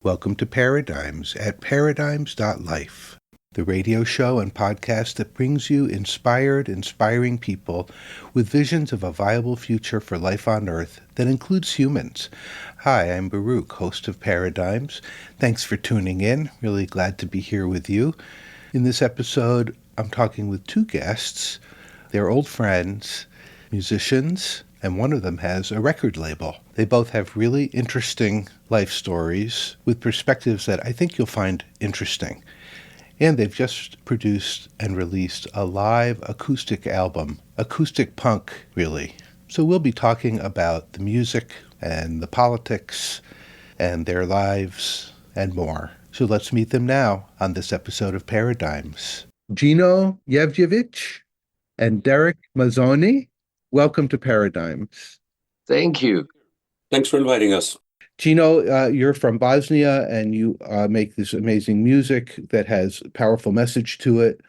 Welcome to Paradigms at paradigms.life, the radio show and podcast that brings you inspiring people with visions of a viable future for life on Earth that includes humans. Hi, I'm Baruch, host of Paradigms. Thanks for tuning in. Really glad to be here with you. In this episode, I'm talking with two guests. They're old friends, musicians, and one of them has a record label. They both have really interesting life stories with perspectives that I think you'll find interesting. And they've just produced and released a live acoustic album, acoustic punk, really. So we'll be talking about the music and the politics and their lives and more. So let's meet them now on this episode of Paradigms. Gino Jevdjevic and Darek Mazzone, welcome to Paradigms. Thank you. Thanks for inviting us. Gino, you're from Bosnia, and you make this amazing music that has a powerful message to it.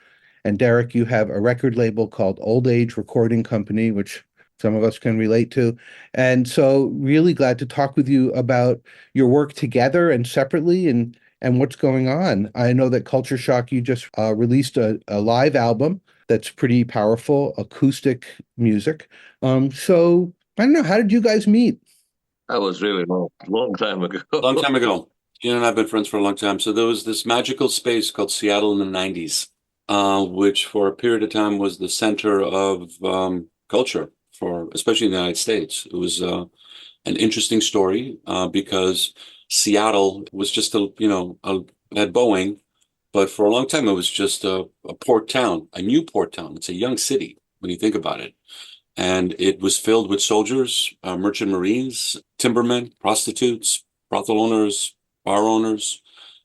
And Darek, you have a record label called Old Age Recording Company, which some of us can relate to. And so really glad to talk with you about your work together and separately and what's going on. I know that Kultur Shock, you just released a live album that's pretty powerful, acoustic music. So I don't know, how did you guys meet? That was really long time ago. Long time ago. Gino and I have been friends for a long time. So there was this magical space called Seattle in the 90s, which for a period of time was the center of culture for, especially in the United States. It was an interesting story because Seattle was just had Boeing, but for a long time it was just a port town, a new port town. It's a young city when you think about it. And it was filled with soldiers, merchant marines, timbermen, prostitutes, brothel owners, bar owners.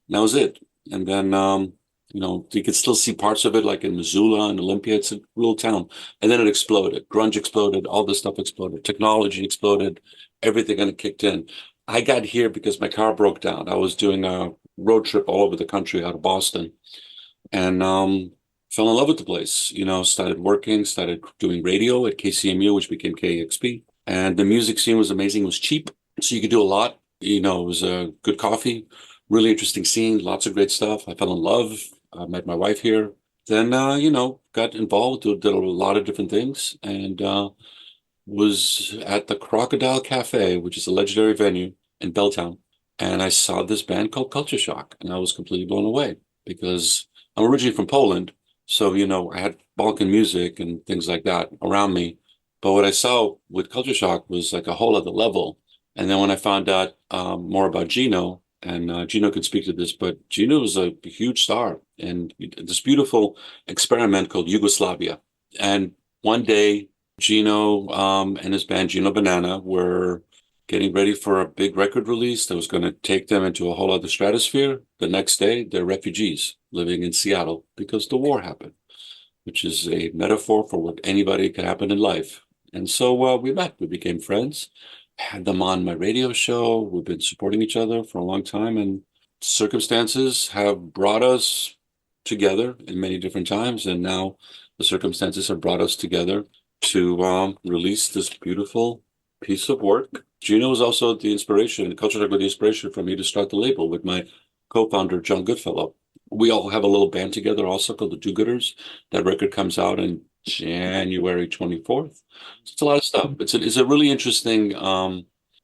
And that was it. And then, you could still see parts of it, like in Missoula and Olympia. It's a little town. And then it exploded. Grunge exploded. All this stuff exploded. Technology exploded. Everything kind of kicked in. I got here because my car broke down. I was doing a road trip all over the country out of Boston. And fell in love with the place, started working, started doing radio at KCMU, which became KXP. And the music scene was amazing. It was cheap, so you could do a lot. It was a good coffee, really interesting scene, lots of great stuff. I fell in love. I met my wife here. Then, got involved, did a lot of different things, and was at the Crocodile Cafe, which is a legendary venue in Belltown. And I saw this band called Kultur Shock, and I was completely blown away because I'm originally from Poland. So, I had Balkan music and things like that around me. But what I saw with Kultur Shock was like a whole other level. And then when I found out more about Gino, and Gino could speak to this, but Gino was a huge star in this beautiful experiment called Yugoslavia. And one day, Gino and his band, Gino Banana, were getting ready for a big record release that was going to take them into a whole other stratosphere. The next day, they're refugees living in Seattle because the war happened, which is a metaphor for what anybody could happen in life. And so we met, we became friends, had them on my radio show. We've been supporting each other for a long time, and circumstances have brought us together in many different times. And now the circumstances have brought us together to release this beautiful piece of work. Gino was also the inspiration, Kultur Shock was the inspiration for me to start the label with my co-founder, John Goodfellow. We all have a little band together also called the Do-Gooders. That record comes out in January 24th. So it's a lot of stuff. It's a really interesting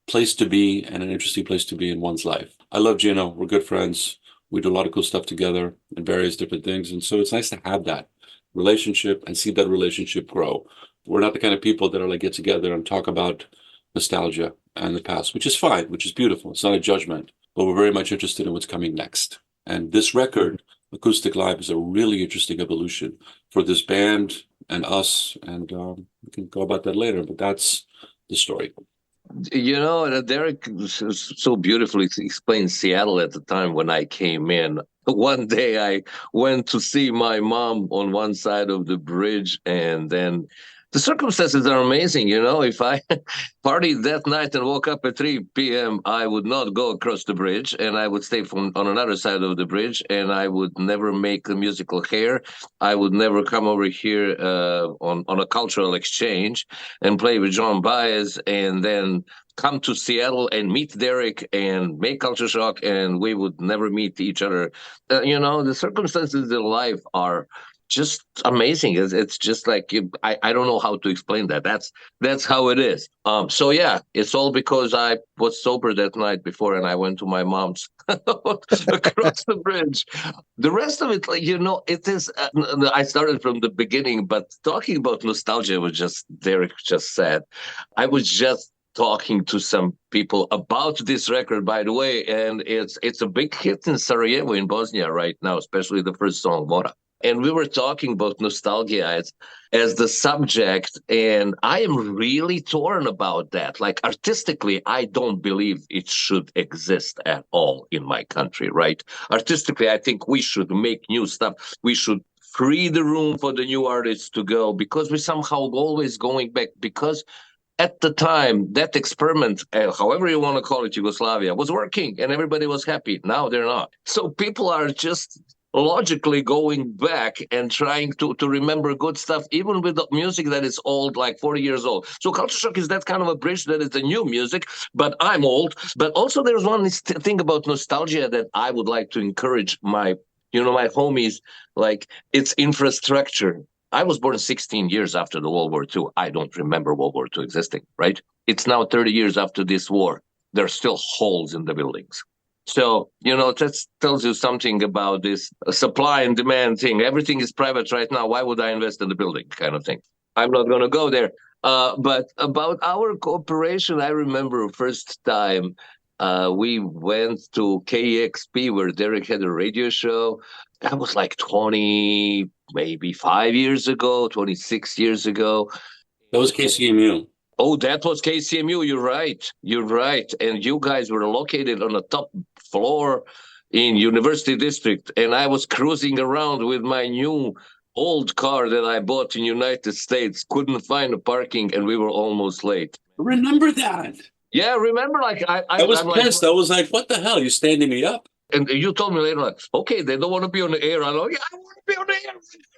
place to be and an interesting place to be in one's life. I love Gino. We're good friends. We do a lot of cool stuff together and various different things. And so it's nice to have that relationship and see that relationship grow. We're not the kind of people that are like get together and talk about nostalgia and the past, which is fine, which is beautiful. It's not a judgment, but we're very much interested in what's coming next. And this record, Acoustic Live, is a really interesting evolution for this band and us. And we can go about that later, but that's the story. Derek so beautifully explained Seattle at the time when I came in. One day I went to see my mom on one side of the bridge, and then the circumstances are amazing. If I partied that night and woke up at 3 p.m., I would not go across the bridge, and I would stay on another side of the bridge, and I would never make the musical hair. I would never come over here on a cultural exchange and play with John Baez and then come to Seattle and meet Darek and make Culture Shock, and we would never meet each other. The circumstances in life are just amazing. It's just like I don't know how to explain that. That's how it is. So yeah, it's all because I was sober that night before, and I went to my mom's across the bridge. The rest of it, it is. I started from the beginning, but talking about nostalgia was just Darek just said. I was just talking to some people about this record, by the way, and it's a big hit in Sarajevo in Bosnia right now, especially the first song, Mora. And we were talking about nostalgia as the subject, and I am really torn about that. Like artistically, I don't believe it should exist at all in my country, right? Artistically, I think we should make new stuff. We should free the room for the new artists to go, because we somehow always going back, because at the time, that experiment, however you want to call it, Yugoslavia, was working and everybody was happy. Now they're not. So people are just logically going back and trying to remember good stuff, even with the music that is old, like 40 years old. So Culture Shock is that kind of a bridge that is the new music, but I'm old. But also there's one thing about nostalgia that I would like to encourage my homies, like it's infrastructure. I was born 16 years after the World War II. I don't remember World War II existing, right? It's now 30 years after this war. There are still holes in the buildings. So, that tells you something about this supply and demand thing. Everything is private right now. Why would I invest in the building kind of thing? I'm not going to go there. But about our cooperation, I remember first time we went to KEXP where Darek had a radio show. That was like 20, maybe 5 years ago, 26 years ago. That was KCMU. Oh, that was KCMU. You're right. And you guys were located on the top floor in University District. And I was cruising around with my new old car that I bought in United States. Couldn't find a parking, and we were almost late. Remember that? Yeah, remember? Like I was pissed. I was like, "What the hell? You standing me up?" And you told me later, like, okay, they don't want to be on the air. I'm like, yeah, I want to be on the air.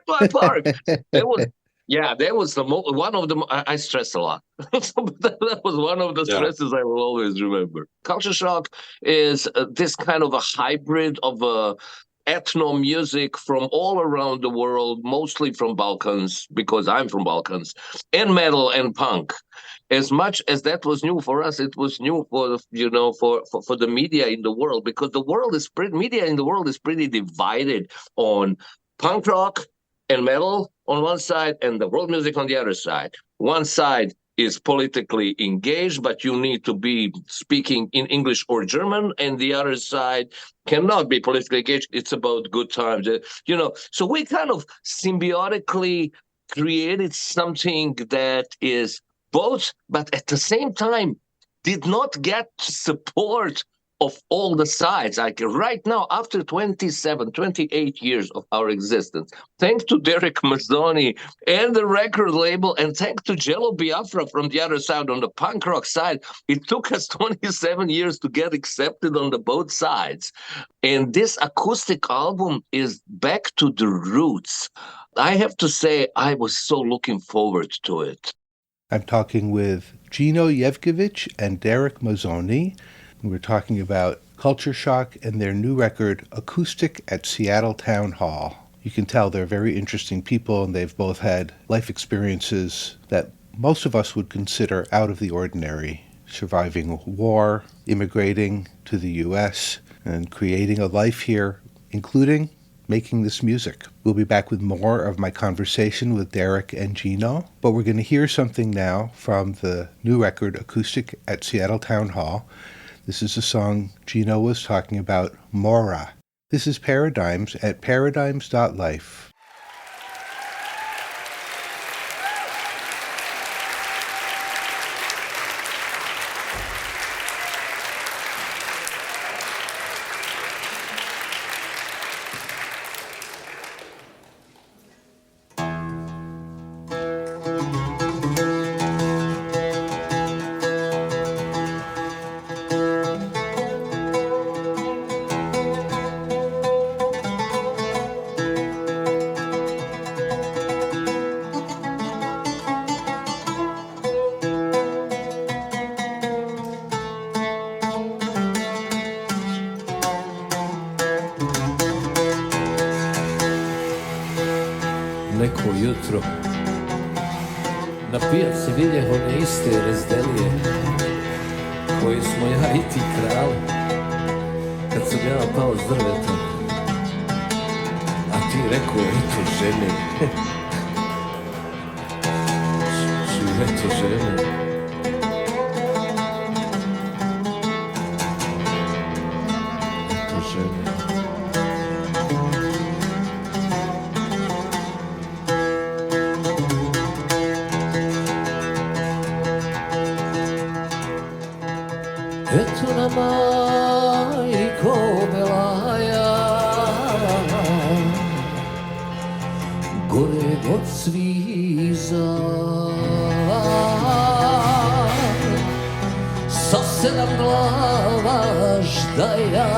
My park. That was one of them. I stress a lot. That was one of the stresses I will always remember. Culture Shock is this kind of a hybrid of ethno music from all around the world, mostly from Balkans, because I'm from Balkans, and metal and punk. As much as that was new for us, it was new for the media in the world, because media in the world is pretty divided on punk rock and metal on one side and the world music on the other side. One side is politically engaged, but you need to be speaking in English or German, and the other side cannot be politically engaged. It's about good times, So we kind of symbiotically created something that is both, but at the same time did not get support of all the sides. Like right now, after 28 years of our existence, thanks to Darek Mazzone and the record label, and thanks to Jello Biafra from the other side on the punk rock side, it took us 27 years to get accepted on the both sides. And this acoustic album is back to the roots. I have to say, I was so looking forward to it. I'm talking with Gino Jevdjevic and Darek Mazzone. We're talking about Culture Shock and their new record, Acoustic, at Seattle Town Hall. You can tell they're very interesting people, and they've both had life experiences that most of us would consider out of the ordinary. Surviving war, immigrating to the U.S., and creating a life here, including making this music. We'll be back with more of my conversation with Darek and Gino, but we're going to hear something now from the new record, Acoustic at Seattle Town Hall. This is a song Gino was talking about, Mora. This is Paradigms at paradigms.life. neko jutro na pijaci vidjeh one iste razdelije koje smo ja i ti krali kad sam ja pao s drveta, a ti rekao eto žene. Eto žene. Eto žene. Eto na majko Belaja, gore od sviza, sa 7 glava ždaja,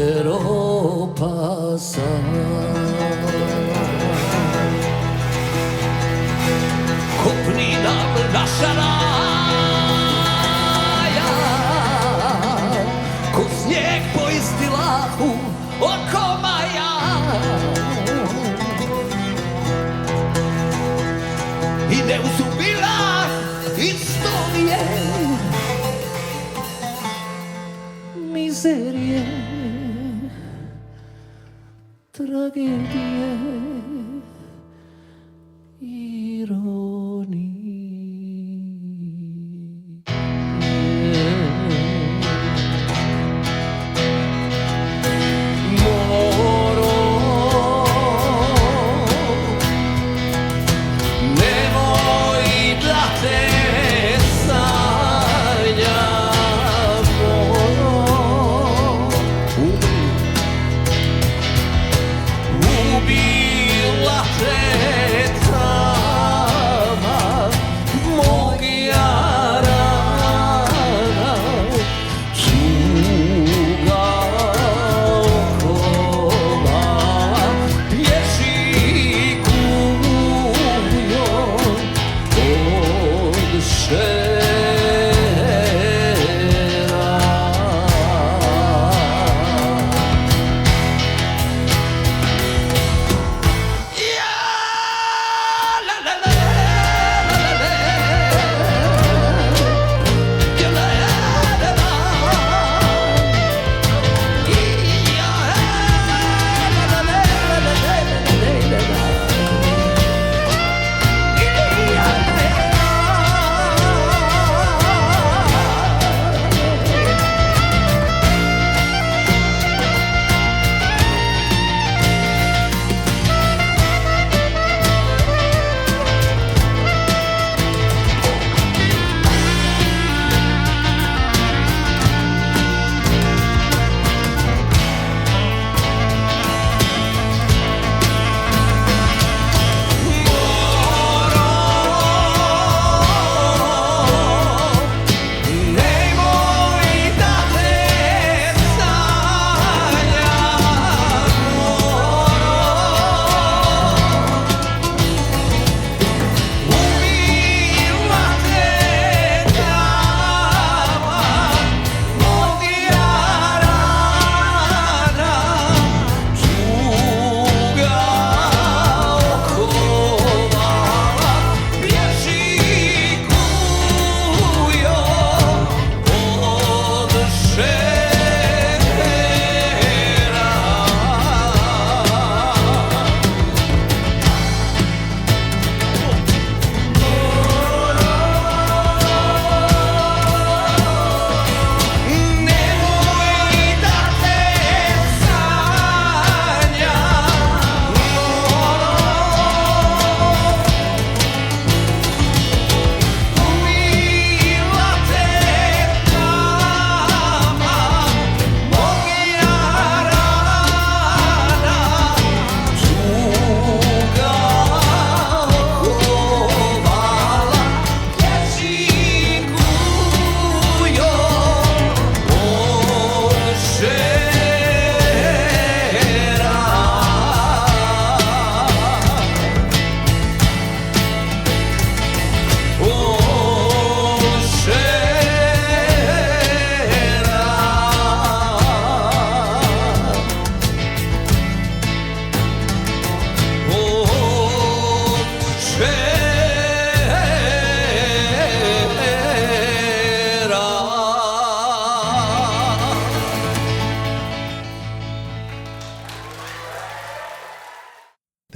šeropasa. Kopni nam naša raja, ko snijeg po istilahu oko maja. I ne uzubila isto mi je mizerije, tragedije, ironije.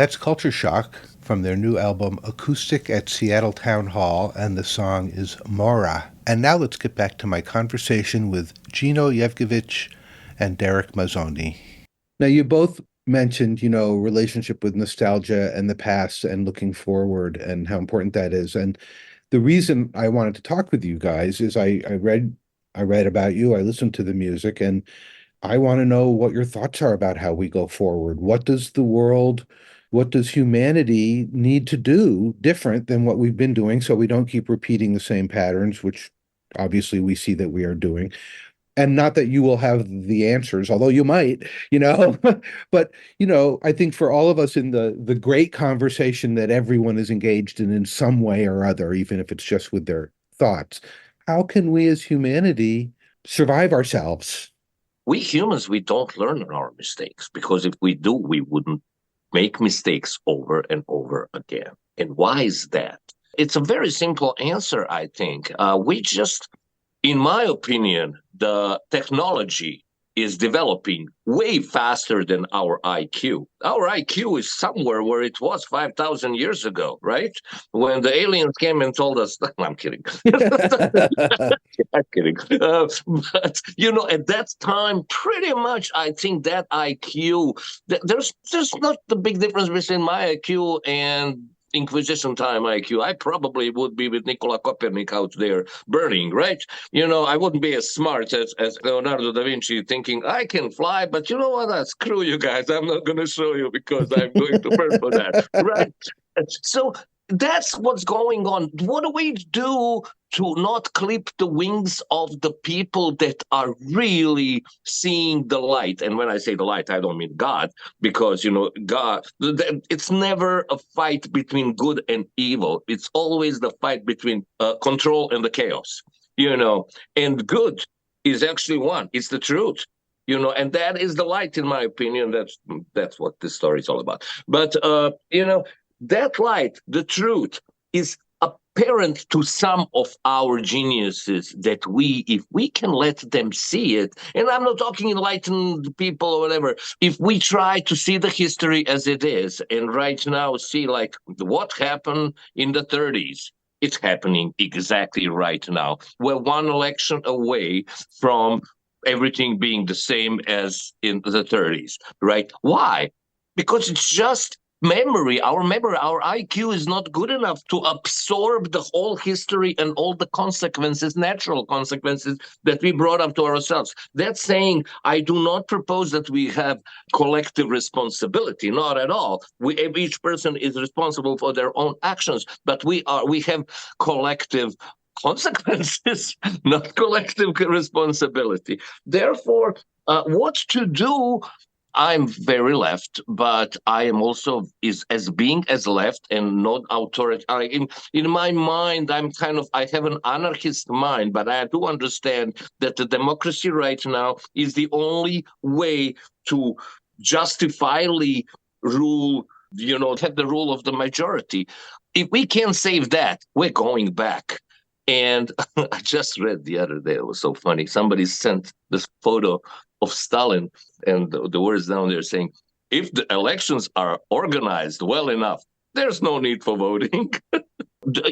That's Culture Shock from their new album Acoustic at Seattle Town Hall, and the song is Mora. And now let's get back to my conversation with Gino Jevdjevic and Darek Mazzone. Now, you both mentioned, relationship with nostalgia and the past and looking forward and how important that is. And the reason I wanted to talk with you guys is I read about you, I listened to the music, and I want to know what your thoughts are about how we go forward. What does humanity need to do different than what we've been doing so we don't keep repeating the same patterns, which obviously we see that we are doing? And not that you will have the answers, although you might, but, I think for all of us in the great conversation that everyone is engaged in some way or other, even if it's just with their thoughts, how can we as humanity survive ourselves? We humans, we don't learn on our mistakes, because if we do, we wouldn't make mistakes over and over again. And why is that? It's a very simple answer, I think. In my opinion, the technology is developing way faster than our IQ. Our IQ is somewhere where it was 5,000 years ago, right? When the aliens came and told us, I'm kidding. I'm kidding. But, at that time, pretty much, I think that IQ, there's not the big difference between my IQ and Inquisition time IQ. I probably would be with Nicola Copernic out there burning, right? I wouldn't be as smart as Leonardo da Vinci, thinking, I can fly, but you know what? Screw you guys. I'm not going to show you because I'm going to burn for that, right? So that's what's going on. What do we do to not clip the wings of the people that are really seeing the light? And when I say the light, I don't mean God, because, God, it's never a fight between good and evil. It's always the fight between control and the chaos, and good is actually one. It's the truth. And that is the light, in my opinion. That's what this story is all about. But, that light, the truth, is apparent to some of our geniuses that if we can let them see it, and I'm not talking enlightened people or whatever, if we try to see the history as it is, and right now see like what happened in the 30s, it's happening exactly right now. We're one election away from everything being the same as in the 30s, right? Why? Because it's just memory, our IQ is not good enough to absorb the whole history and all the consequences, natural consequences that we brought up to ourselves. That's saying I do not propose that we have collective responsibility, not at all. Each person is responsible for their own actions, but we have collective consequences, not collective responsibility. Therefore, what to do? I'm very left, but I am also as being as left and not authoritarian. In my mind, I have an anarchist mind, but I do understand that the democracy right now is the only way to justifiably rule, have the rule of the majority. If we can't save that, we're going back. And I just read the other day, it was so funny. Somebody sent this photo of Stalin, and the words down there saying, if the elections are organized well enough, there's no need for voting.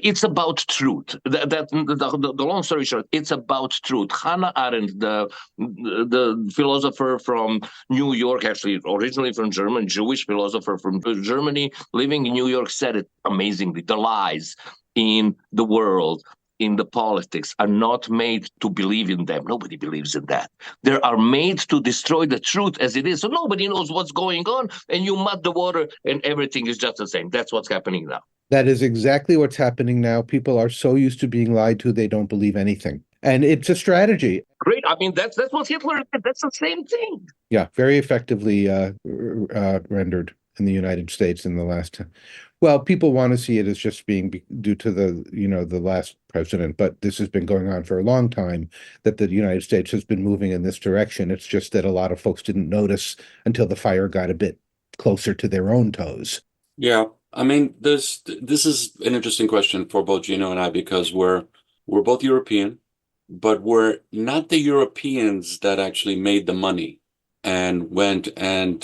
It's about truth. The long story short, it's about truth. Hannah Arendt, the philosopher from New York, actually originally from German, Jewish philosopher from Germany, living in New York, said it amazingly. The lies in the world, in the politics, are not made to believe in them. Nobody believes in that. They are made to destroy the truth as it is. So nobody knows what's going on, and you mud the water and everything is just the same. That's what's happening now. That is exactly what's happening now. People are so used to being lied to, they don't believe anything. And it's a strategy. Great. I mean, that's what Hitler did. That's the same thing. Yeah, very effectively rendered in the United States in the last. Well, people want to see it as just being due to the last president, but this has been going on for a long time, that the United States has been moving in this direction. It's just that a lot of folks didn't notice until the fire got a bit closer to their own toes. Yeah. I mean, this is an interesting question for both Gino and I, because we're both European, but we're not the Europeans that actually made the money and went and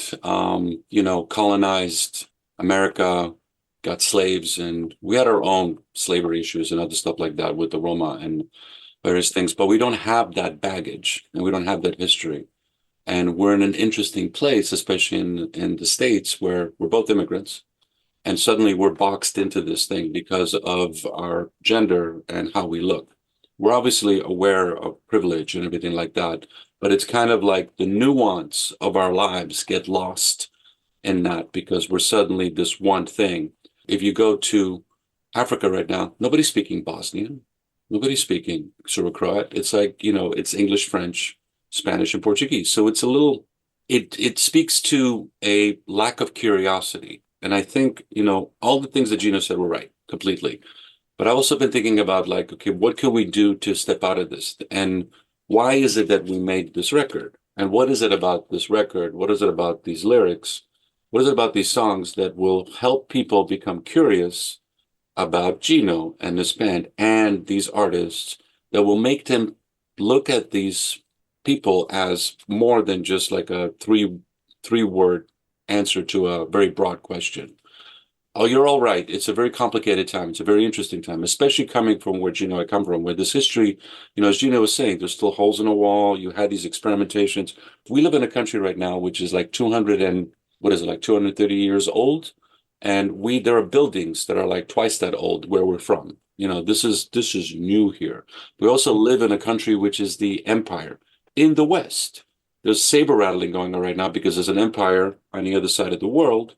colonized America got slaves, and we had our own slavery issues and other stuff like that with the Roma and various things, but we don't have that baggage and we don't have that history. And we're in an interesting place, especially in the States, where we're both immigrants. And suddenly we're boxed into this thing because of our gender and how we look. We're obviously aware of privilege and everything like that, but it's kind of like the nuance of our lives get lost in that because we're suddenly this one thing. If you go to Africa right now, nobody's speaking Bosnian, nobody's speaking Syro-Croat. It's like, it's English, French, Spanish, and Portuguese. So it's a little, it speaks to a lack of curiosity. And I think, all the things that Gino said were right, completely. But I've also been thinking about like, okay, what can we do to step out of this? And why is it that we made this record? And what is it about this record? What is it about these lyrics? What is it about these songs that will help people become curious about Gino and this band and these artists that will make them look at these people as more than just like a three-word answer to a very broad question? Oh, you're all right. It's a very complicated time. It's a very interesting time, especially coming from where I come from, where this history, as Gino was saying, there's still holes in the wall. You had these experimentations. We live in a country right now, which is like 230 years old. And there are buildings that are like twice that old where we're from. This is new here. We also live in a country which is the empire in the West. There's saber rattling going on right now because there's an empire on the other side of the world.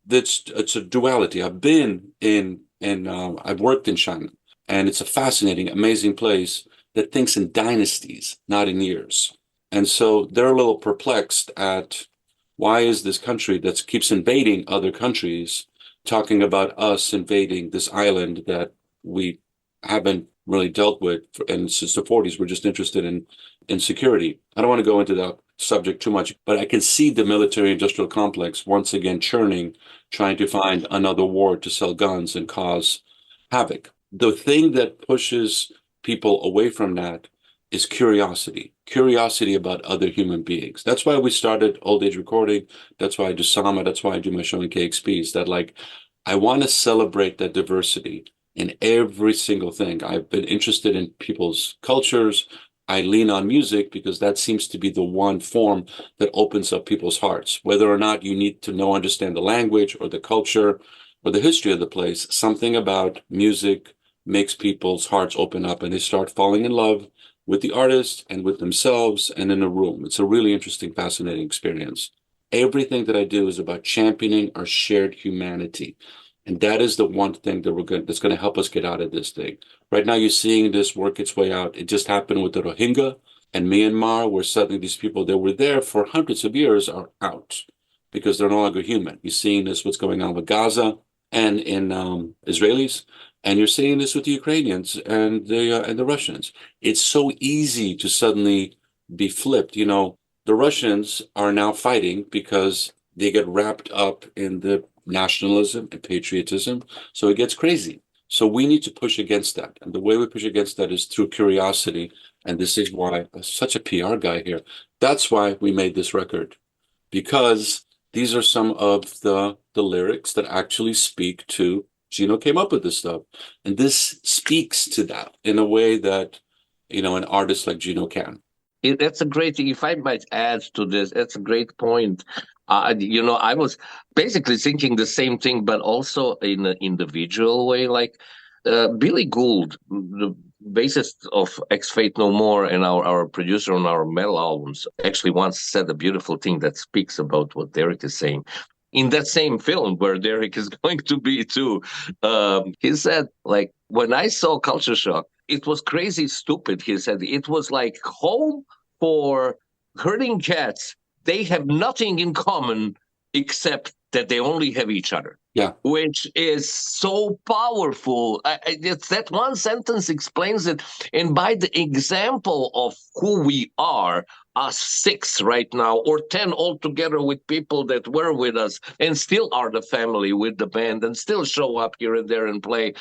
It's a duality. I've been I've worked in China, and it's a fascinating, amazing place that thinks in dynasties, not in years. And so they're a little perplexed at why is this country that keeps invading other countries talking about us invading this island that we haven't really dealt with, and since the 40s, we're just interested in security. I don't want to go into that subject too much, but I can see the military-industrial complex once again churning, trying to find another war to sell guns and cause havoc. The thing that pushes people away from that is curiosity about other human beings. That's why we started Old Age Recording. That's why I do Sama. That's why I do my show in KXPs. That I want to celebrate that diversity in every single thing. I've been interested in people's cultures. I lean on music because that seems to be the one form that opens up people's hearts. Whether or not you need to understand the language or the culture or the history of the place, something about music makes people's hearts open up and they start falling in love with the artist and with themselves and in a room. It's a really interesting, fascinating experience. Everything that I do is about championing our shared humanity. And that is the one thing that's going to help us get out of this thing. Right now, you're seeing this work its way out. It just happened with the Rohingya and Myanmar, where suddenly these people that were there for hundreds of years are out because they're no longer human. You're seeing this, what's going on with Gaza and in Israelis. And you're seeing this with the Ukrainians and the Russians. It's so easy to suddenly be flipped. The Russians are now fighting because they get wrapped up in the nationalism and patriotism. So it gets crazy. So we need to push against that. And the way we push against that is through curiosity. And this is why I'm such a PR guy here. That's why we made this record, because these are some of the lyrics that actually speak to Gino came up with this stuff. And this speaks to that in a way that, an artist like Gino can. That's a great thing. If I might add to this, that's a great point. I was basically thinking the same thing, but also in an individual way. Like Billy Gould, the bassist of X Fate No More and our producer on our metal albums, actually once said a beautiful thing that speaks about what Darek is saying. In that same film where Darek is going to be too, he said, when I saw Culture Shock, it was crazy stupid. He said it was like home for herding cats. They have nothing in common except that they only have each other. Yeah, which is so powerful. It's that one sentence explains it. And by the example of who we are, us 6 right now, or 10 altogether with people that were with us and still are the family with the band and still show up here and there and play,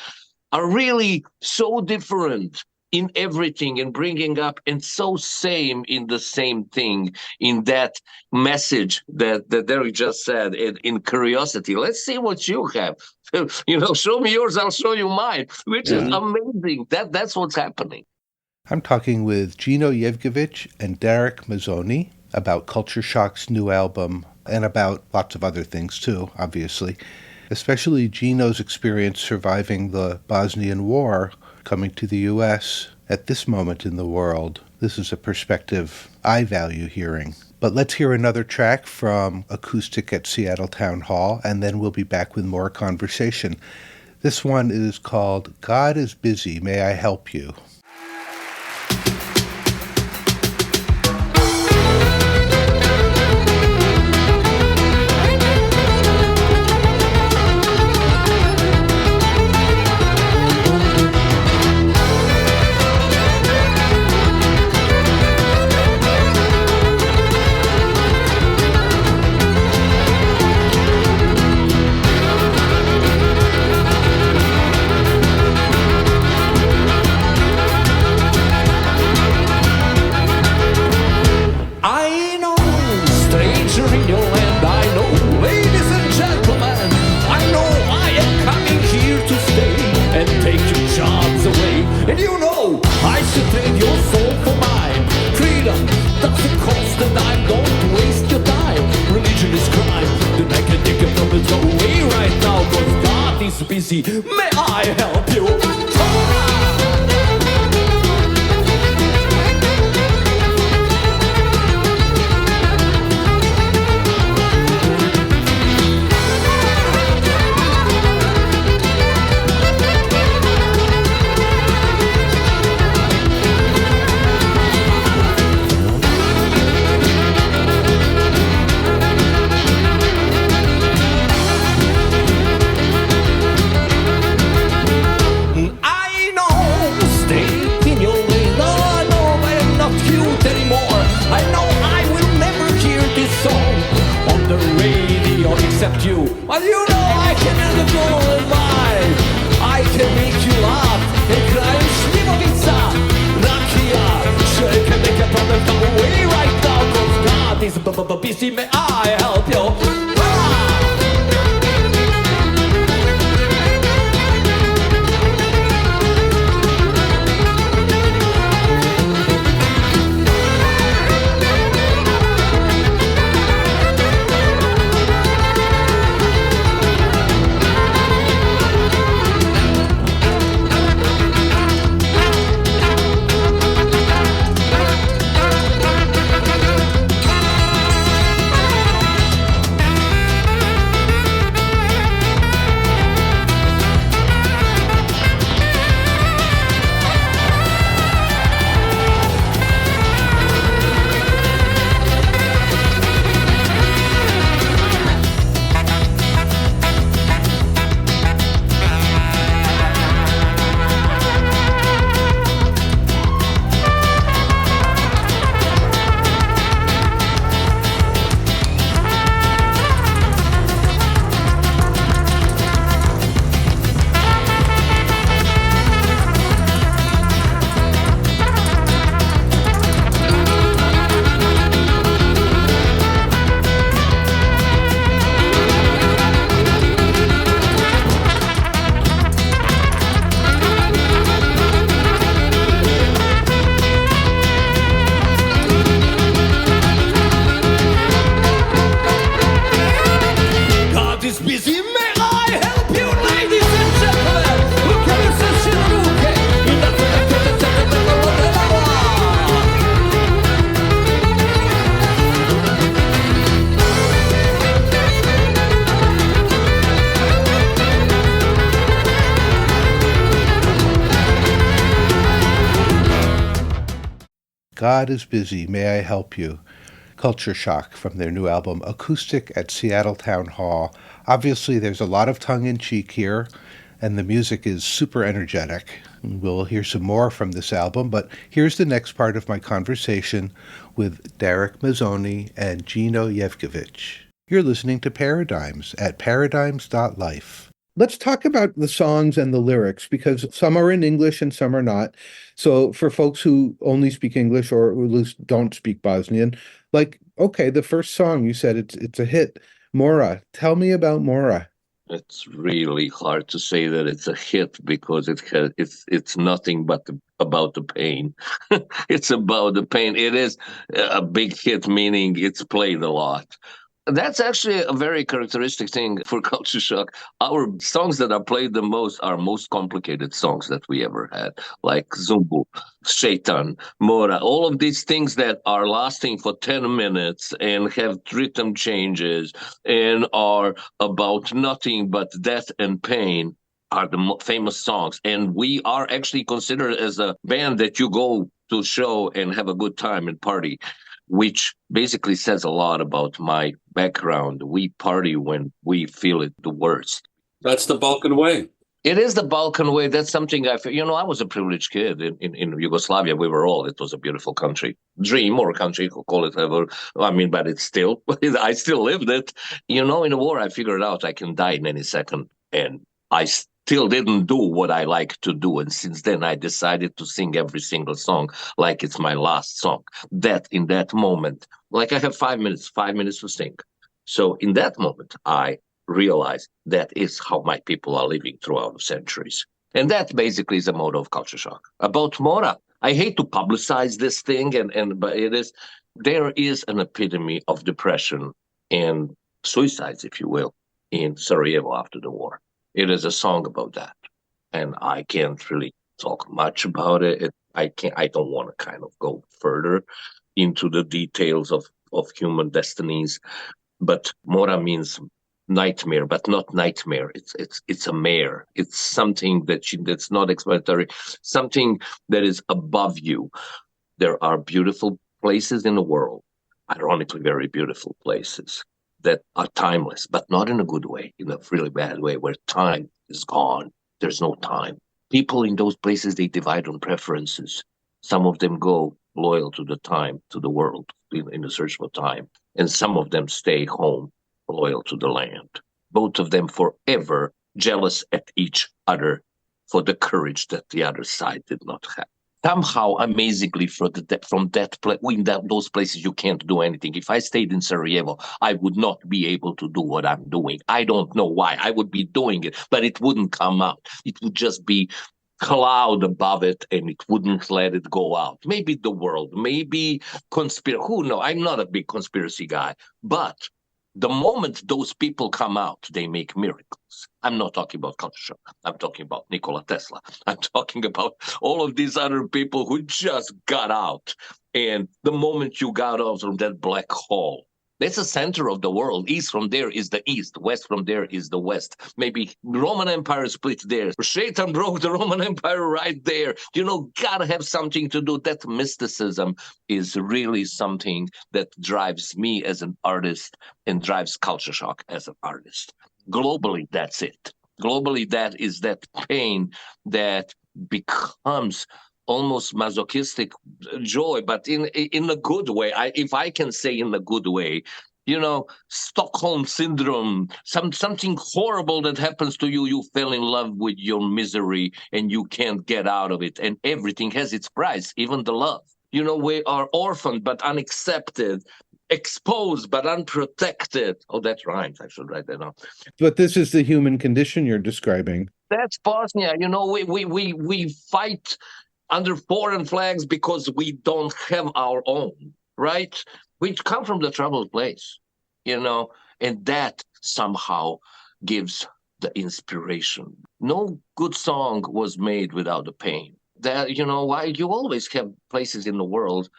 are really so different. in everything and bringing up, and so same in the same thing, in that message that Derek just said, in curiosity. Let's see what you have. Show me yours, I'll show you mine, which is amazing. That's what's happening. I'm talking with Gino Jevdjevic and Darek Mazzone about Kultur Shock's new album, and about lots of other things too, obviously. Especially Gino's experience surviving the Bosnian War, coming to the U.S. at this moment in the world. This is a perspective I value hearing. But let's hear another track from Acoustic at Seattle Town Hall, and then we'll be back with more conversation. This one is called God is Busy, May I Help You? Busy, may I help you? You. Well, you know I can end the goal in mind. I can make you laugh and cry and Slivovica. Rakia, sure can make a problem go away right now. Cause God is busy, may I help you? God is Busy, May I Help You? Kultur Shock from their new album Acoustic at Seattle Town Hall. Obviously, there's a lot of tongue-in-cheek here, and the music is super energetic. We'll hear some more from this album, but here's the next part of my conversation with Darek Mazzone and Gino Jevdjevic. You're listening to Paradigms at paradigms.life. Let's talk about the songs and the lyrics, because some are in English and some are not. So for folks who only speak English or at least don't speak Bosnian, like, okay, the first song you said it's a hit, Mora. Tell me about Mora. It's really hard to say that it's a hit because it's nothing but about the pain. It's about the pain. It is a big hit, meaning it's played a lot. That's actually a very characteristic thing for Culture Shock. Our songs that are played the most are most complicated songs that we ever had, like Zumbu, Shaitan, Mora, all of these things that are lasting for 10 minutes and have rhythm changes and are about nothing but death and pain are the famous songs. And we are actually considered as a band that you go to show and have a good time and party, which basically says a lot about my background. We party when we feel it the worst. That's the Balkan way. It is the Balkan way. That's something I feel. I was a privileged kid in Yugoslavia. We were all. It was a beautiful country. Dream or country, call it whatever. I mean, but it's still, I still lived it. In the war, I figured out I can die in any second. And I still didn't do what I like to do. And since then, I decided to sing every single song like it's my last song. That in that moment, like I have 5 minutes to sing. So in that moment, I realize that is how my people are living throughout the centuries. And that basically is the motto of Culture Shock. About Mora, I hate to publicize this thing, but there is an epidemic of depression and suicides, if you will, in Sarajevo after the war. It is a song about that. And I can't really talk much about it. I don't want to kind of go further into the details of human destinies. But Mora means nightmare, but not nightmare. It's a mare. It's something that's not explanatory, something that is above you. There are beautiful places in the world, ironically very beautiful places, that are timeless, but not in a good way, in a really bad way, where time is gone. There's no time. People in those places, they divide on preferences. Some of them go loyal to the time, to the world, in the search for time. And some of them stay home, loyal to the land. Both of them forever jealous at each other for the courage that the other side did not have. Somehow, amazingly, from that place, in those places, you can't do anything. If I stayed in Sarajevo, I would not be able to do what I'm doing. I don't know why. I would be doing it, but it wouldn't come out. It would just be cloud above it, and it wouldn't let it go out. Maybe the world, maybe conspiracy. Who knows? I'm not a big conspiracy guy, but the moment those people come out, they make miracles. I'm not talking about Culture Shock. I'm talking about Nikola Tesla. I'm talking about all of these other people who just got out. And the moment you got out from that black hole, that's the center of the world. East from there is the east. West from there is the west. Maybe Roman Empire split there. Shaitan broke the Roman Empire right there. Gotta have something to do. That mysticism is really something that drives me as an artist and drives Culture Shock as an artist. Globally, that's it. Globally, that is that pain that becomes almost masochistic joy, but in a good way. If I can say in a good way, Stockholm syndrome, something horrible that happens to you. You fell in love with your misery and you can't get out of it. And everything has its price, even the love. We are orphaned but unaccepted, exposed but unprotected. Oh, that rhymes. I should write that down. But this is the human condition you're describing. That's Bosnia. We fight under foreign flags because we don't have our own, right? We come from the troubled place, and that somehow gives the inspiration. No good song was made without the pain. That, why you always have places in the world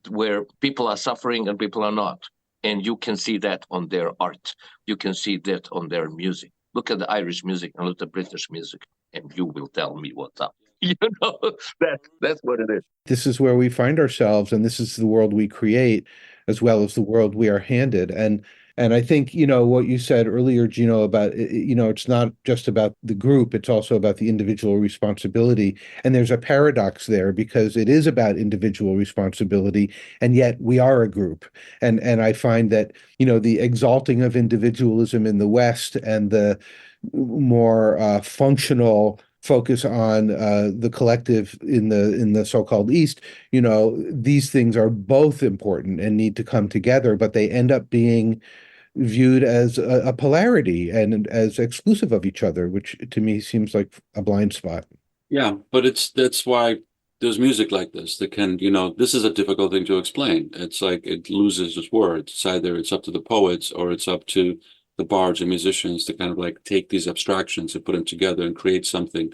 where people are suffering and people are not. And you can see that on their art. You can see that on their music. Look at the Irish music and look at the British music, and you will tell me what's up. That's what it is. This is where we find ourselves, and this is the world we create, as well as the world we are handed. And And I think, what you said earlier, Gino, about, it's not just about the group, it's also about the individual responsibility. And there's a paradox there because it is about individual responsibility, and yet we are a group. And I find that, the exalting of individualism in the West and the more functional focus on the collective in the so-called East, these things are both important and need to come together, but they end up being viewed as a polarity and as exclusive of each other, which to me seems like a blind spot. Yeah, but that's why there's music like this that can, this is a difficult thing to explain. It's like it loses its words. It's either it's up to the poets or it's up to the bards and musicians to kind of like take these abstractions and put them together and create something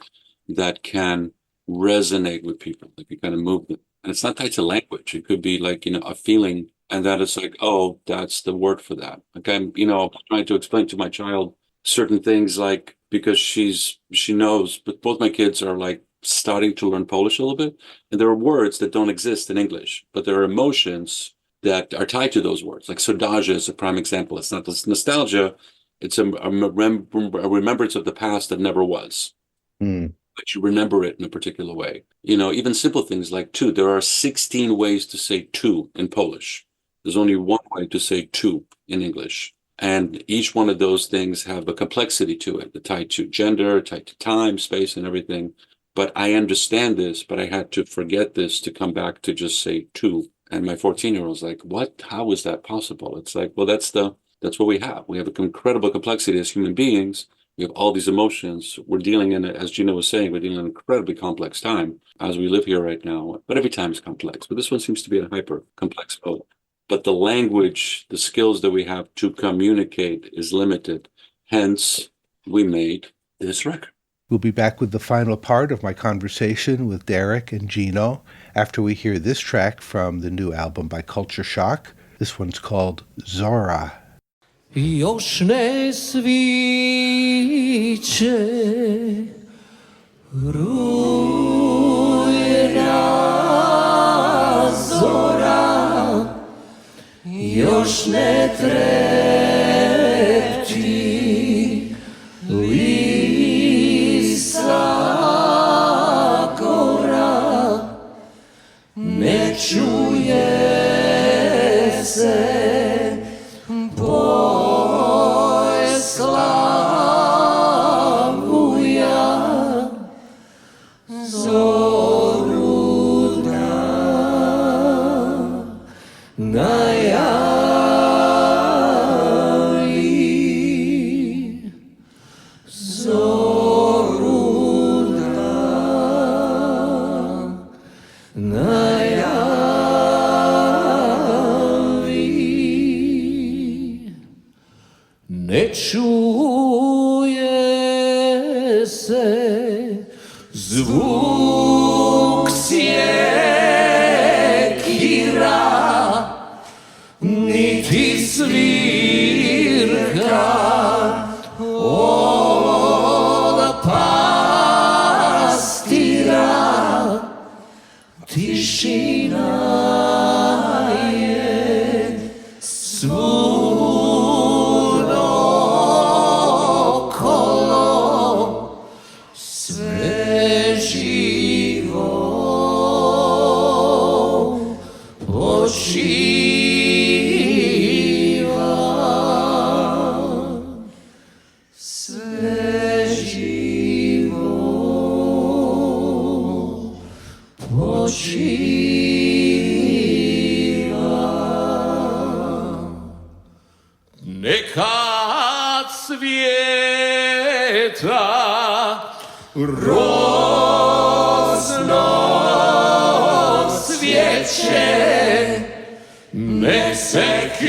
that can resonate with people, that can kind of move them. And it's not tied to language. It could be like, a feeling, and that it's like, oh, that's the word for that. Like I'm trying to explain to my child certain things, like, because she knows, but both my kids are like starting to learn Polish a little bit. And there are words that don't exist in English, but there are emotions that are tied to those words. Like sodaja is a prime example. It's not this nostalgia. It's a remembrance of the past that never was. But you remember it in a particular way. Even simple things like two. There are 16 ways to say two in Polish. There's only one way to say two in English. And each one of those things have a complexity to it, tied to gender, tied to time, space, and everything. But I understand this, but I had to forget this to come back to just say two. And my 14-year-old was like, what? How is that possible? It's like, well, that's what we have. We have an incredible complexity as human beings. We have all these emotions. We're dealing as Gino was saying, we're dealing in an incredibly complex time as we live here right now. But every time is complex. But this one seems to be a hyper complex mode. But the language, the skills that we have to communicate is limited. Hence, we made this record. We'll be back with the final part of my conversation with Darek and Gino after we hear this track from the new album by Kultur Shock. This one's called Zora. Još ne sviće rujna zora, još ne trepti lisa gora, ne čuje se ne čuje se zvuk sjekira, niti svirka ovoga pastira. Tišina je svud okolo, sve živo počiva, sve živo počiva. Neka cvijeta rozno cvijeće, nek se kiti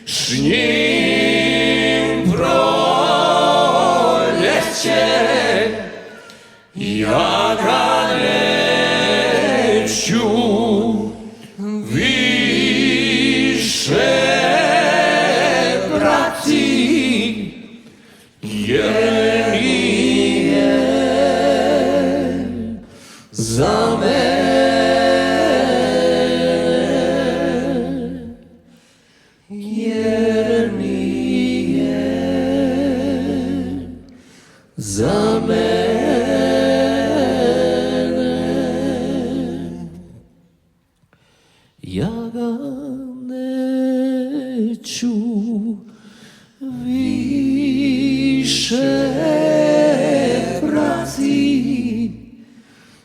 s njim proljeće. Ja ga neću više brati, jer nije za mene.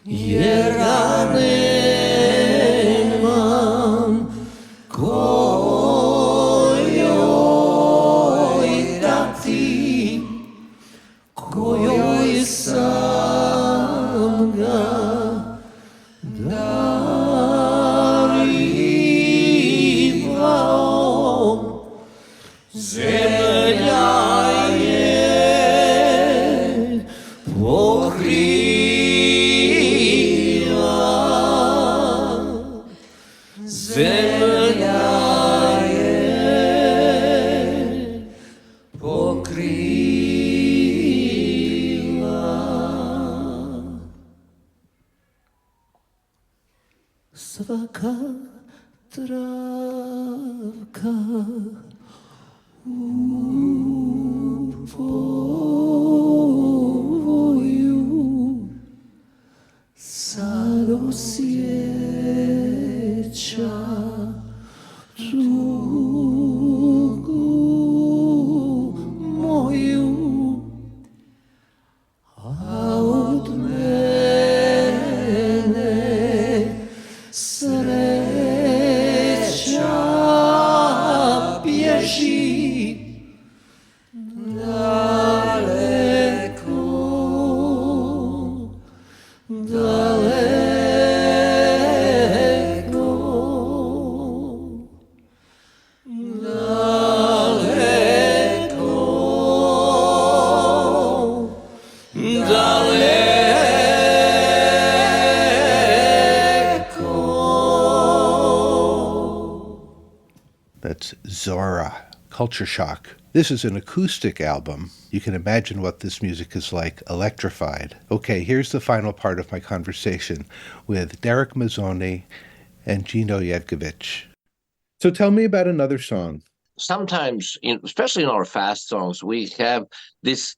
jer ga nemam kojoj dati, kojoj sam ga darivao. Zemlja je pokrila, zemlja je pokrila. Svaka travka u povoju sad osjeća tugu moju, a od mene sreća bježi daleko, daleko, daleko, daleko. That's Zora, Culture Shock. This is an acoustic album. You can imagine what this music is like, electrified. Okay, here's the final part of my conversation with Darek Mazzone and Gino Jevdjevic. So tell me about another song. Sometimes, especially in our fast songs, we have this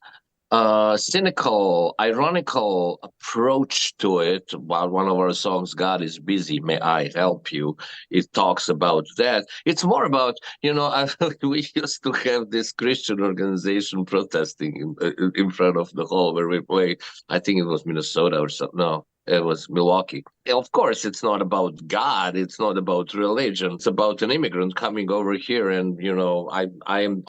cynical, ironical approach to it. While one of our songs, God is Busy, May I Help You, it talks about that. It's more about, we used to have this Christian organization protesting in front of the hall where we play. I think it was Minnesota or something. No, it was Milwaukee. Of course, it's not about God. It's not about religion. It's about an immigrant coming over here, and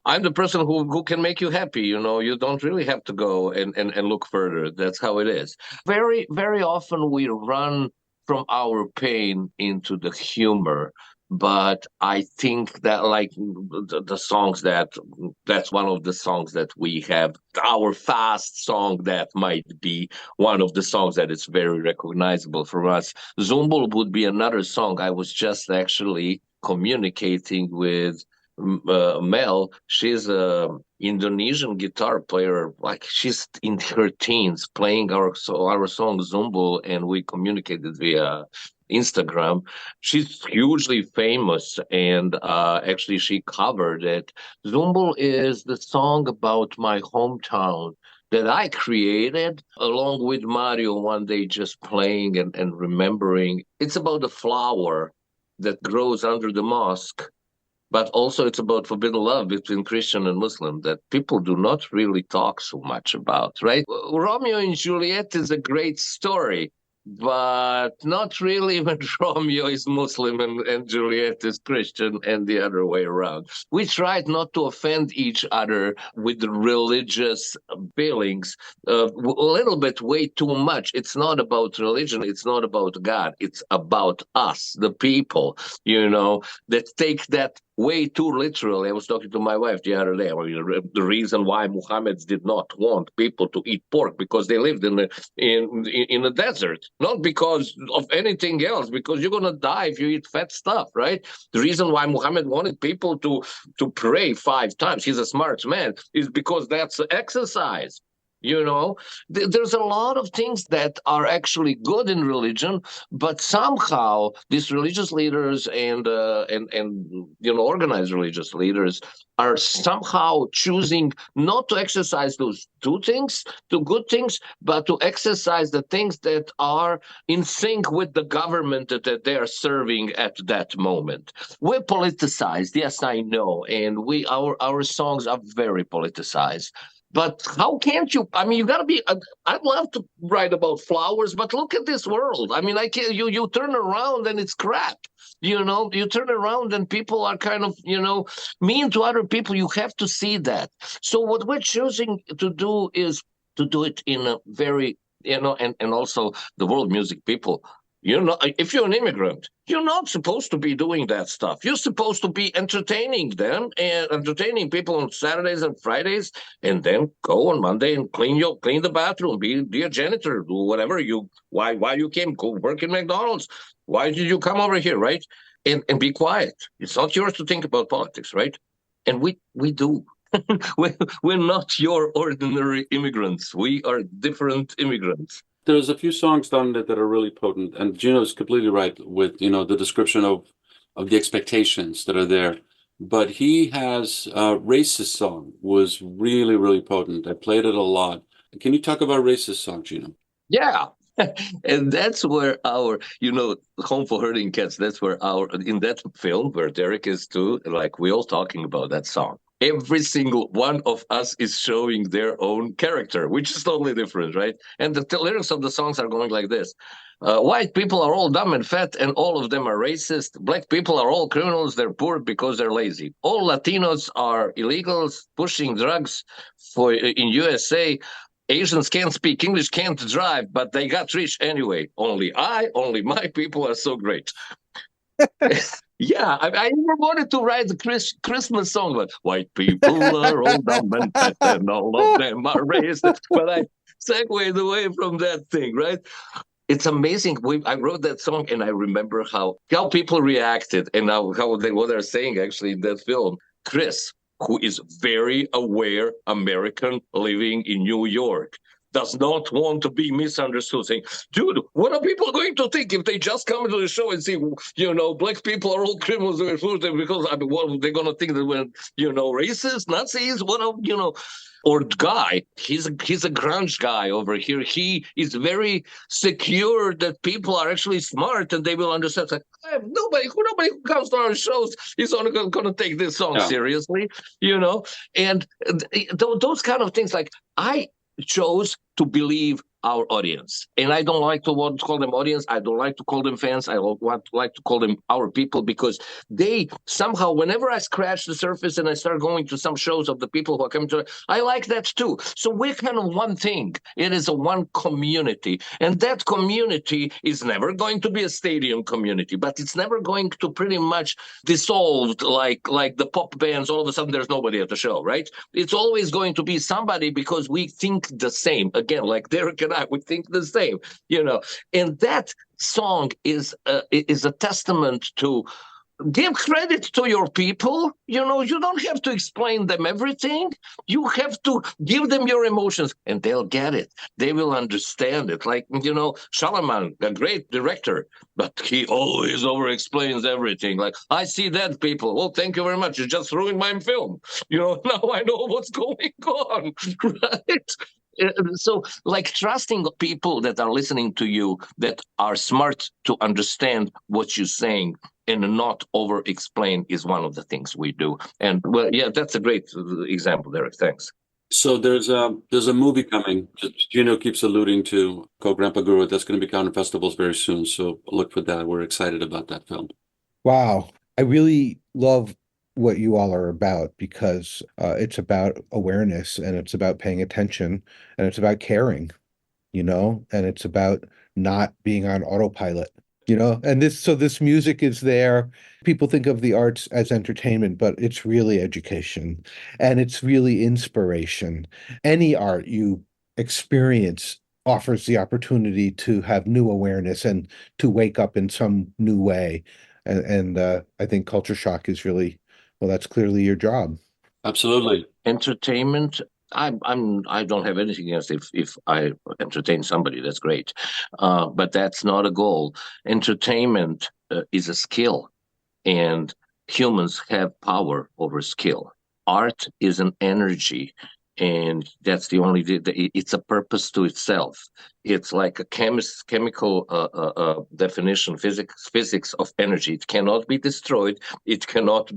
I'm the person who can make you happy. You don't really have to go and look further. That's how it is. Very, very often we run from our pain into the humor. But I think that, like the songs that's one of the songs that we have. Our fast song that might be one of the songs that is very recognizable for us. Zumbul would be another song. I was just actually communicating with Mel. She's a Indonesian guitar player. Like, she's in her teens playing our song Zumbul, and we communicated via Instagram. She's hugely famous, and actually she covered it. Zumbul is the song about my hometown that I created along with Mario one day, just playing and remembering. It's about the flower that grows under the mosque, but also it's about forbidden love between Christian and Muslim that people do not really talk so much about, right? Romeo and Juliet is a great story, but not really when Romeo is Muslim and Juliet is Christian, and the other way around. We tried not to offend each other with religious feelings a little bit, way too much. It's not about religion. It's not about God. It's about us, the people, that take that way too literally. I was talking to my wife the other day. The reason why Muhammad did not want people to eat pork, because they lived in the desert, not because of anything else, because you're gonna die if you eat fat stuff, right? The reason why Muhammad wanted people to pray 5 times, he's a smart man, is because that's exercise. There's a lot of things that are actually good in religion, but somehow these religious leaders and organized religious leaders are somehow choosing not to exercise those two good things, but to exercise the things that are in sync with the government that they are serving at that moment. We're politicized, yes, I know, and our songs are very politicized. But how can't you? I mean, you got to be. I'd love to write about flowers, but look at this world. I mean, I can't. You turn around and it's crap. You turn around and people are kind of mean to other people. You have to see that. So what we're choosing to do is to do it in a very and also the world music people. If you're an immigrant, you're not supposed to be doing that stuff. You're supposed to be entertaining them and entertaining people on Saturdays and Fridays, and then go on Monday and clean the bathroom, be a janitor, do whatever why you came, go work in McDonald's. Why did you come over here, right? And be quiet. It's not yours to think about politics, right? And we do. We're not your ordinary immigrants. We are different immigrants. There's a few songs on it that are really potent, and Gino's completely right with the description of the expectations that are there. But he has a racist song was really, really potent. I played it a lot. Can you talk about racist song, Gino? Yeah. And that's where our, Home for Herding Cats, that's where in that film where Darek is too, like we all talking about that song. Every single one of us is showing their own character, which is totally different, right? And the lyrics of the songs are going like this. White people are all dumb and fat, and all of them are racist. Black people are all criminals. They're poor because they're lazy. All Latinos are illegals pushing drugs in USA. Asians can't speak English, can't drive, but they got rich anyway. Only my people are so great. Yeah, I never wanted to write the Christmas song, but white people are all dumb and fat, and all of them are racist. But I segued away from that thing, right? It's amazing. I wrote that song, and I remember how people reacted, and what they're saying actually in that film. Chris, who is very aware American living in New York, does not want to be misunderstood, saying, dude, what are people going to think if they just come to the show and see, black people are all criminals because what they're going to think that we're, racist, Nazis, or Guy, he's a grunge guy over here. He is very secure that people are actually smart and they will understand. Like, nobody who comes to our shows is only going to take this song seriously, and those kind of things. Like, I chose to believe our audience, and I don't like to want to call them audience. I don't like to call them fans. I like to call them our people, because they somehow, whenever I scratch the surface and I start going to some shows of the people who are coming to, I like that too. So we're kind of one thing. It is a one community, and that community is never going to be a stadium community, but it's never going to pretty much dissolve like the pop bands. All of a sudden, there's nobody at the show, right? It's always going to be somebody, because we think the same. Again, like Darek and I, we think the same, and that song is a testament to give credit to your people. You don't have to explain them everything. You have to give them your emotions, and they'll get it. They will understand it. Like, Shalaman, a great director, but he always over-explains everything. Like, I see that, people. Well, thank you very much. You just ruined my film. Now I know what's going on, right? So, like, trusting people that are listening to you, that are smart to understand what you're saying and not over-explain, is one of the things we do. And, well, yeah, that's a great example, Darek. Thanks. So there's a movie coming. Gino keeps alluding to called Grandpa Guru. That's going to be coming to festivals very soon. So look for that. We're excited about that film. Wow. I really love what you all are about, because it's about awareness, and it's about paying attention, and it's about caring, and it's about not being on autopilot, and this music is there. People think of the arts as entertainment, but it's really education, and it's really inspiration. Any art you experience offers the opportunity to have new awareness and to wake up in some new way. And I think Culture Shock is really, well, that's clearly your job. Absolutely. Entertainment. I don't have anything against if I entertain somebody. That's great, but that's not a goal. Entertainment is a skill, and humans have power over skill. Art is an energy, and that's the only. It's a purpose to itself. It's like a chemical definition, physics of energy. It cannot be destroyed. It cannot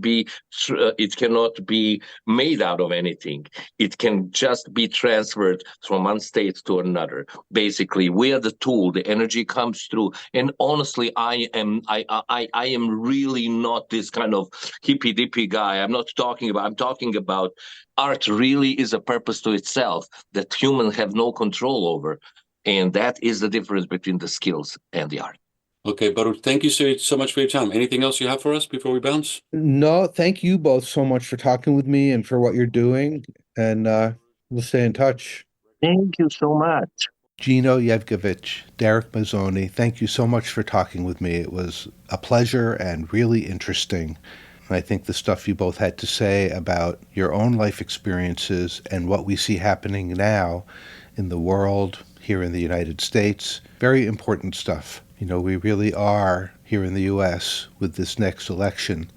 be made out of anything. It can just be transferred from one state to another. Basically, we are the tool. The energy comes through. And honestly, I am really not this kind of hippy dippy guy. I'm talking about art really is a purpose to itself that humans have no control over. And that is the difference between the skills and the art. Okay, Baruch, thank you so much for your time. Anything else you have for us before we bounce? No, thank you both so much for talking with me and for what you're doing. And we'll stay in touch. Thank you so much. Gino Jevdjevic, Darek Mazzone, thank you so much for talking with me. It was a pleasure and really interesting. I think the stuff you both had to say about your own life experiences and what we see happening now in the world, here in the United States, very important stuff. We really are, here in the U.S., with this next election,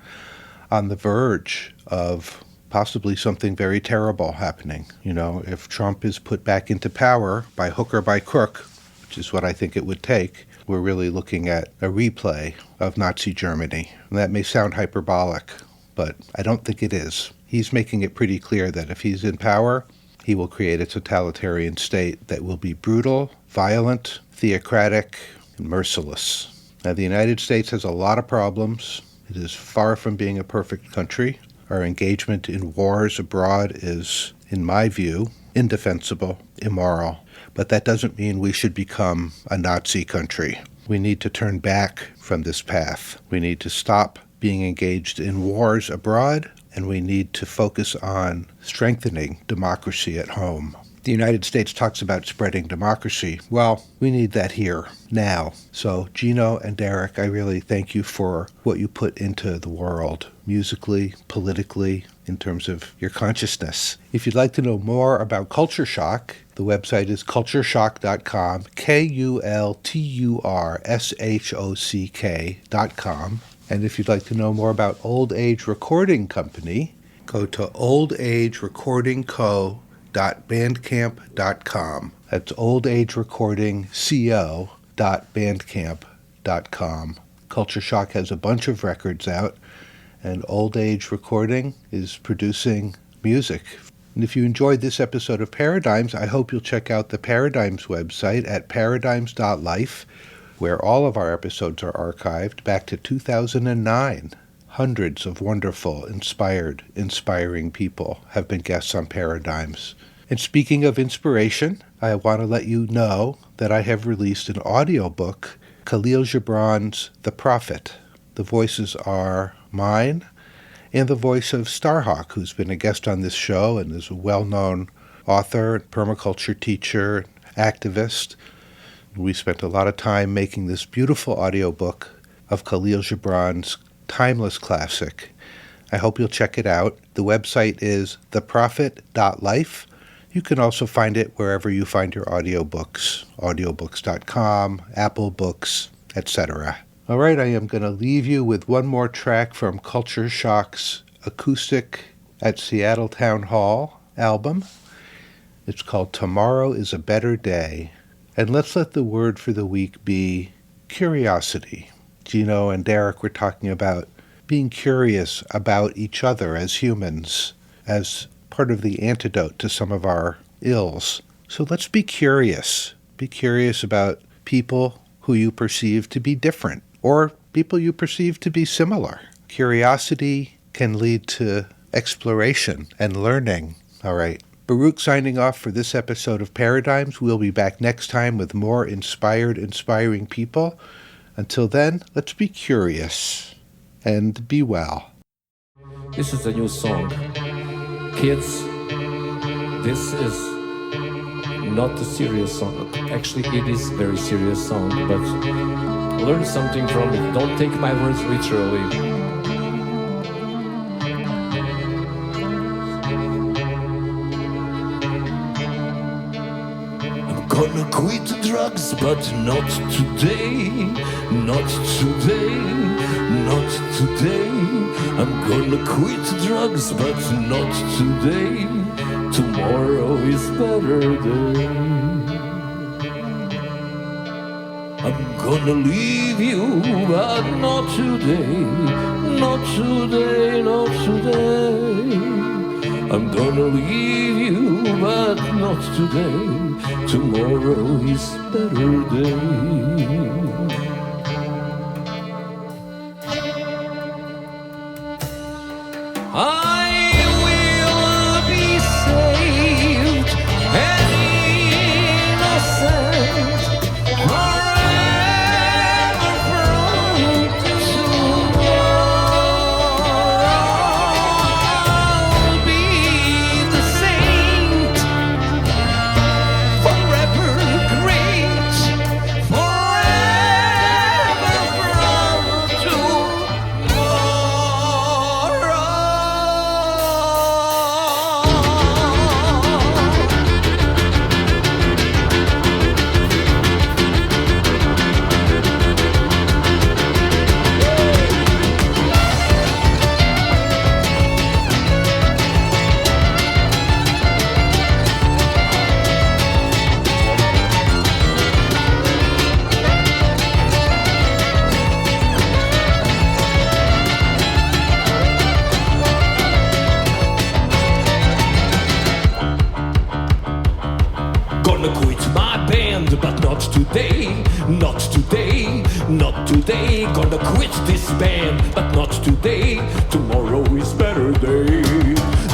on the verge of possibly something very terrible happening. If Trump is put back into power by hook or by crook, which is what I think it would take, we're really looking at a replay of Nazi Germany. And that may sound hyperbolic, but I don't think it is. He's making it pretty clear that if he's in power, he will create a totalitarian state that will be brutal, violent, theocratic, and merciless. Now, the United States has a lot of problems. It is far from being a perfect country. Our engagement in wars abroad is, in my view, indefensible, immoral. But that doesn't mean we should become a Nazi country. We need to turn back from this path. We need to stop being engaged in wars abroad, and we need to focus on strengthening democracy at home. The United States talks about spreading democracy. Well, we need that here, now. So, Gino and Darek, I really thank you for what you put into the world, musically, politically, in terms of your consciousness. If you'd like to know more about Kultur Shock, the website is kulturshock.com, KULTURSHOCK.com. And if you'd like to know more about Old Age Recording Company, go to oldagerecordingco.bandcamp.com. That's oldagerecordingco.bandcamp.com. Kultur Shock has a bunch of records out, and Old Age Recording is producing music. And if you enjoyed this episode of Paradigms, I hope you'll check out the Paradigms website at paradigms.life, where all of our episodes are archived back to 2009. Hundreds of wonderful, inspiring people have been guests on Paradigms. And speaking of inspiration, I want to let you know that I have released an audiobook, Khalil Gibran's The Prophet. The voices are mine and the voice of Starhawk, who's been a guest on this show and is a well-known author, permaculture teacher, activist. We spent a lot of time making this beautiful audiobook of Khalil Gibran's timeless classic. I hope you'll check it out. The website is theprophet.life. You can also find it wherever you find your audiobooks, audiobooks.com, Apple Books, etc. All right, I am going to leave you with one more track from Kultur Shock's Acoustic at Seattle Town Hall album. It's called Tomorrow is a Better Day. And let's let the word for the week be curiosity. Gino and Darek were talking about being curious about each other as humans, as part of the antidote to some of our ills. So let's be curious. Be curious about people who you perceive to be different, or people you perceive to be similar. Curiosity can lead to exploration and learning. All right. Baruch signing off for this episode of Paradigms. We'll be back next time with more inspiring people. Until then, let's be curious and be well. This is a new song. Kids, this is not a serious song. Actually, it is a very serious song, but learn something from it. Don't take my words literally. Gonna quit the drugs, but not today, not today, not today. I'm gonna quit the drugs, but not today. Tomorrow is better day. I'm gonna leave you, but not today, not today, not today. I'm gonna leave you, but not today. Tomorrow is better day. I will be saved and innocent forever from tomorrow. I'll be the saint, forever great, forever from Gonna quit my band, but not today, not today, not today. Gonna quit this band, but not today. Tomorrow is better day.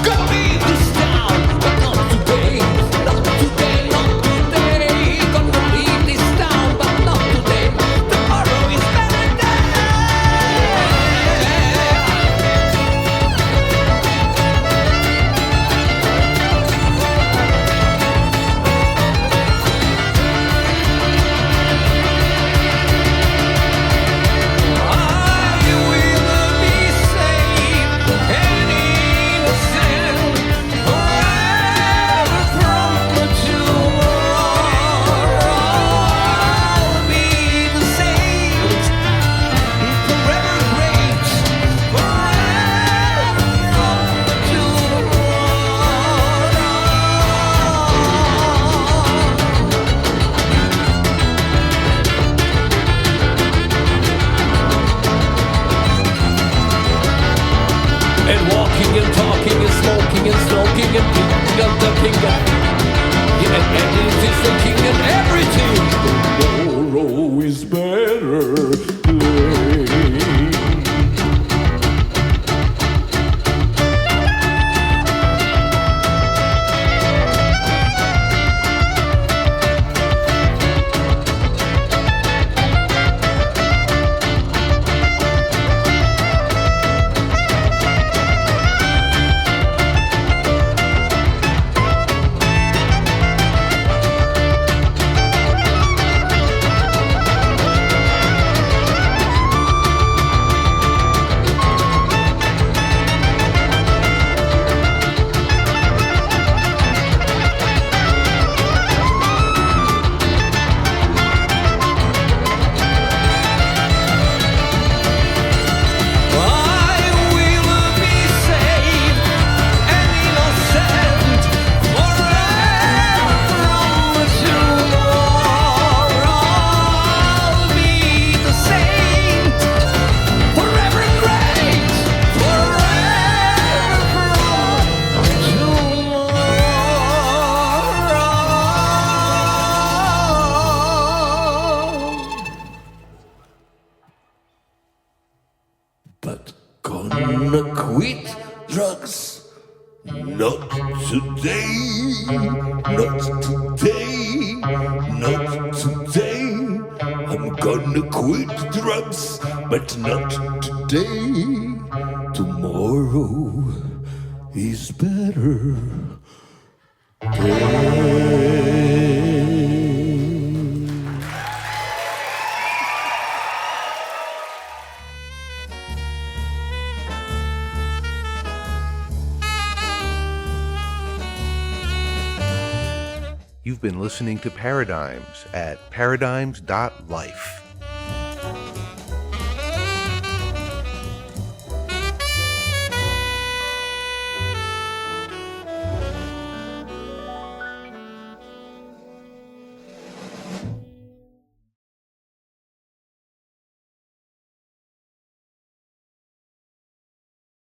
Gonna leave this town, but not today, not today, not today. Gonna leave this town, but not today. Tomorrow is better day. And walking and talking and smoking and stroking and picking up the finger. Yeah, and it is the king and everything. Tomorrow is better day. But gonna quit drugs. Not today, not today, not today. I'm gonna quit drugs, but not today. Tomorrow is better day. You've been listening to Paradigms at paradigms.life.